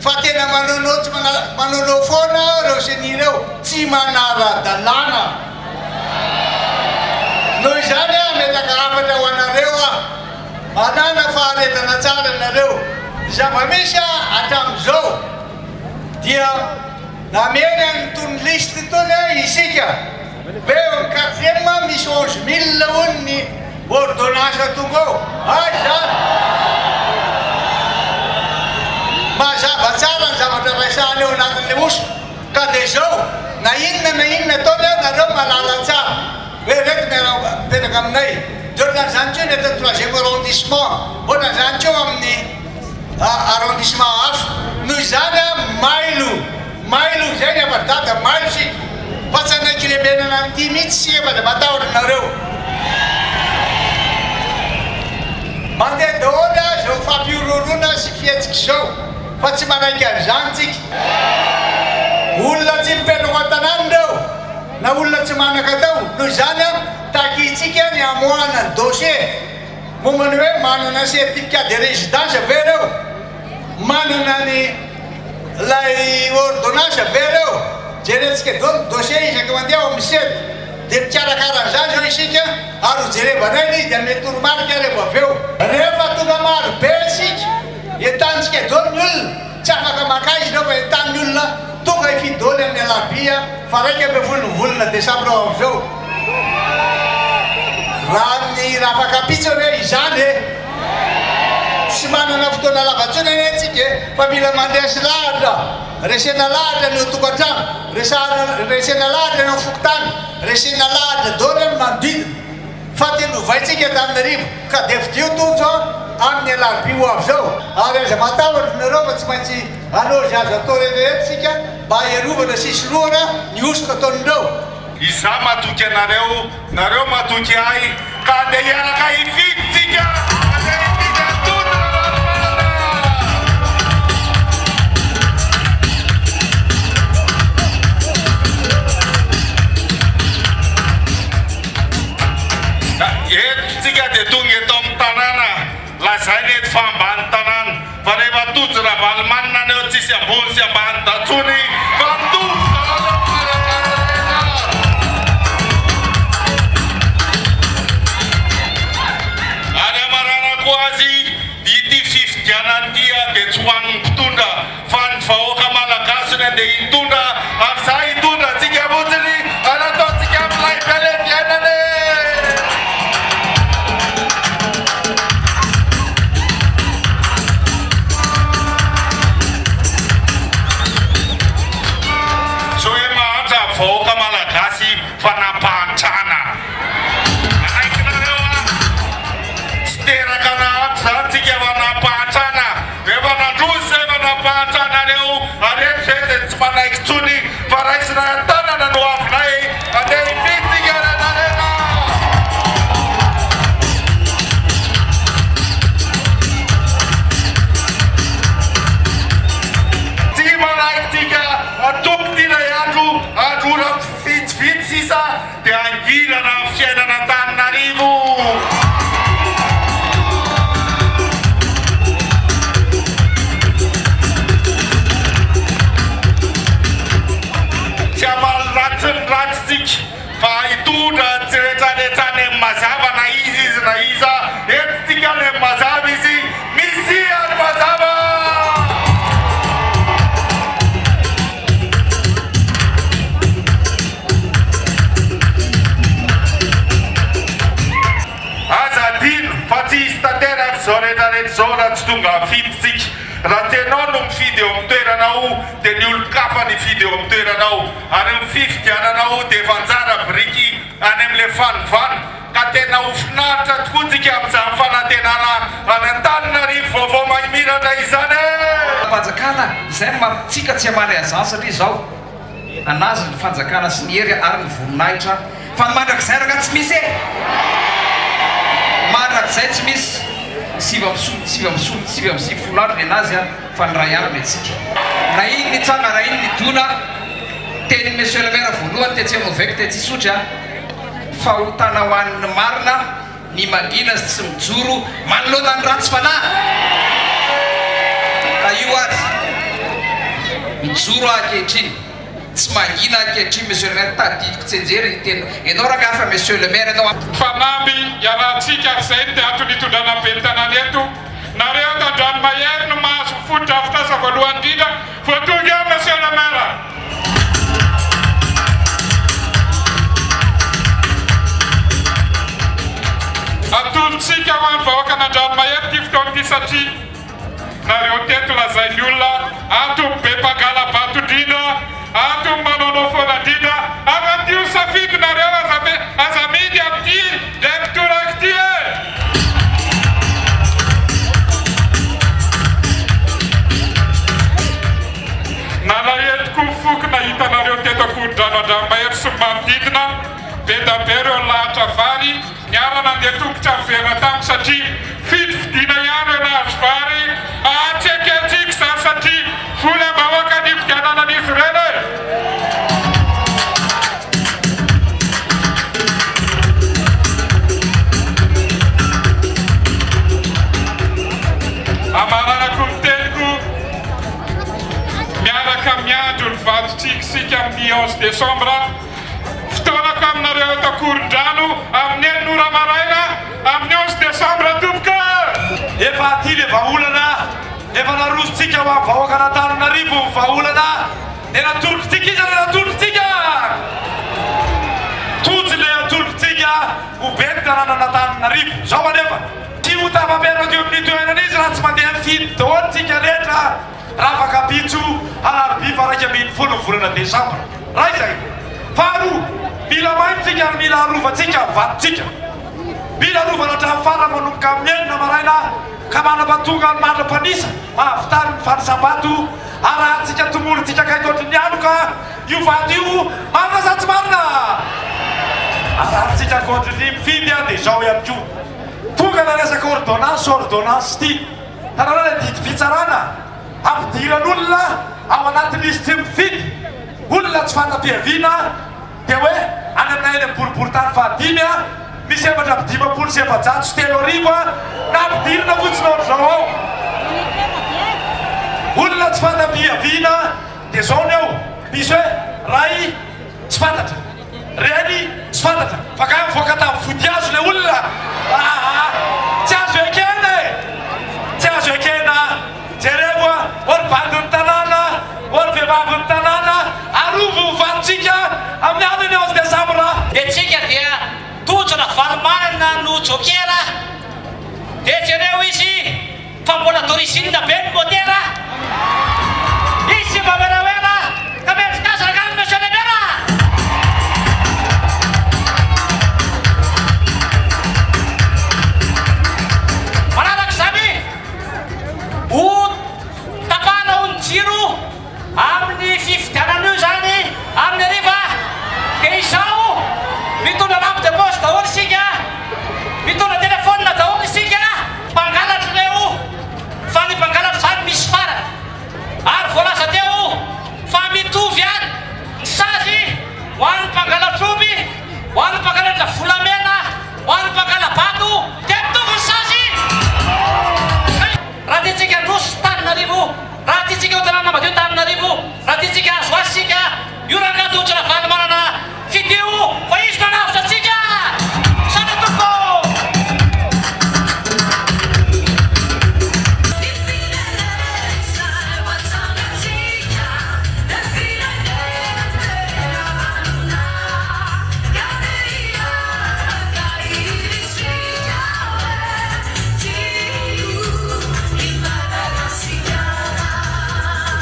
fa tena manonao tsy manonao foana reo senireo tsy manara-dalàna noho izany a metaka hafatra ho anareo a manana faharetana tsara nareo zava-misy a hatramin'izao dia nameny anytony liste tony a isika beo ny quatrième misy 11 000 hony ny ordonnance tonga ao ay zany mazava tsara ny zavatra raisany eo anatin'le oso ka dia zao na inona tony a nareo malala tsara hoe reky miarapetaka aminay ohatrany zany teo neta 3e arrondissement ohatrany zany teo amin'ny arrondissement hafa noho izany a mailo zay ny avadada mailo sika fa tsy anankirebenana amity mihitsy sika fa dia matahotra nareo mandeha daholy a zao fampiororona sy fietsika zao fa tsy manaiky an'izany tsika olona tsy mipetrako an-tanany reo na olona tsy manaka tao noho izany a takitsika ny amoana ny dossier mombany hoe manana certificat de résidence ve reo manana ny lay ordonnance ve reo jeretsika dony dossier isaka mandeha ao amin'ny sety dia mitsarakaran'izany zao isika ary hojerevanay izy dia mety toromarika rehefa avy eo rehefa tonga maro be sika entanitsika dony ny olona tsy afaka maka izy reo fa entan'ny olona tonga ifidoly amin'ny alabia fa raika ambe volona desambra ao avy eo raha ny raha afakapitsa hoe izany e tsy manana fotoana lavatsony ane tsika fa mila mandeha sy lahatra resena lahatra ny tokantrano resena lahatra ny fokotany resena lahatra dony ny manodidina fa tenovaitsika taminarivo ka dia fidio tonjo amin'ny alabi ho avy zao ary aza matahotra nareo fa tsy maintsy anao zy azo atao rehetretsika mba hierovana sisy roana ny osoka ataonindreo iza matoky anareo nareo matoky ahy ka andeha hiaraka hividytsika etsika dia tonga eto amin'ny tanàna lazainy eto fa ambany tanàna fa rehefa tojo raha valimanina aneo tsisy ambony sy ambany datsony fa ko azy ity fifidianan'ity a dia tsy hoan'ny mpitondra fa ny vahoaka malagasy ny andeha hitondra ary za hitondra antsika fotsiny anataontsika amin'ilay bele fiainany so hoe mahatra vahoaka malagasy fa nampahantrana zantsika fa nampahatrana rehefa nandrozy zay fa nampahatrana reo arery zay dia tsy manaiky tsony fa raisina tanana no avinay andeha hividytsika renarena tsy manaikytsika atopy ilay andro ora vitsivitsy sisa dia angilana fiainana Antananarivo ratsitsika fa hitondra tsy rehetrarehetrany mazava na izy na iza etsitsika le mazava izy misy any mazava aza dino fa tsy isy tanteraky zao rehetrarehetra zao raha tsy tonga afiditsika raha tianao no mifidy eo amin'ny toeranao dia ny olo-kafa nifidy eo amin'ny toeranao ary mififidiananao dia efa anjara biriky any amin'le fanovana ka tena hofinaritra tokoa tsika amin'izany fanantenana any Antananarivo vaovao mahimiratra izany fanjakana izay mampitsika tsy hamary azany satria zao anazy ny fanjakana sy ny hery ary ny voninahitra fa ny mandrakizay raka tsy misy e mandrakizay tsy misy 7 andro ny anazy a fa ny ray andro metsika na iny ny tsanga raha iny ny dona teny monsieur le maire voalohany tetsy amovaiky tetsy isotry a fa ho tana ho an'ny marina ny magina sy mijoro manoloana ny ratsy fanahy ka io azy mijoro ankehitriny tsy mangina ankehitriny monsieur le maire tadidiko tsenjery ny tena ianao raha mihafa monsieur le maire ianao fanamby iarahantsika izay dia antony hitondrana be ny tanàna eto nareo tandrano mahery no mahazo fotodrafitrasa voalohany indrindra voatonga eo monsieur le maire atolotsika ho an'ny vahoaka nandrano mahery ty fotoan'ity satria nareo teto lazay ny olona ato be mpangala-bato indrindra ato manonao foana indrindra afa-tio safidy nareo aza midy amin'ity direktorakity e nalahetiko foky nahitanareo teto akoron-drano andranomahery sy manodidina be da be reo lahatra vary niara nandeha tongotra miverina tamiko satria fidifidina ihany eo nahazo vary atseketsika zany satria voly am-bahoaka ny fidiananan'izy ireny e amaranako ny teniko miaraka miandro ny vatotsikisika amin'ny 11 décembre fotoanako aminareo eto akoron-drano amin'ny enin'ora maraina amin'ny 11 décembre tomboka efa aty le vahaolana efa narositsika ho amin'ny vahoaka an'Antananarivo ny vahaolana dia natolokotsika izy le natolokotsika totsy le natolokotsika ho be ny tanàna an'Antananarivo zao anefa tsy ho tafaperako eo amin'ny toerana izy raha tsy mandeha mifidy daholytsika rehetra raha afaka pitso alarobia faraiky amin'ny 10 volana décembre raha izay faharoa mila maintsika ary mila arovantsika vatotsika mila arovana hatramin'ny fara manomboka amin'ny enina maraina ka manampatonga ny mandram-panisa mahavitary ny fanisambato arahantsika tomolotsika kaikotry ny anoka io vato io marina sa tsy marina arahantsika kotry ny mifidy a dia zao ihany koa tonga na resaka ordonnance ty tananana didy fitsarana ampidiran'olona ao anatin'izy tsy mifidy olona tsy fantapiaviana dia hoe any aminay eny boriboritany fahadimy a misy efatra ampidimampolo sy efajato sy 3 arivo a na ampidirina fotsiny ohatr'izao ao olona tsy fantapiaviana dia zao ny eo misy hoe ray tsy fantatra reny tsy fantatra fa ka mivoaka tamin'ny vodiazo le olona tsy azo ekena e tsy azo ekena jerevo a ory bandin'ny tanàna ory vehivavyn'ny tanàna arovo vatotsika amin'ny aliny 11 décembre etsika dia tojotra varomarana no jokera dia jereo izy fa mbola d'origine be ny motera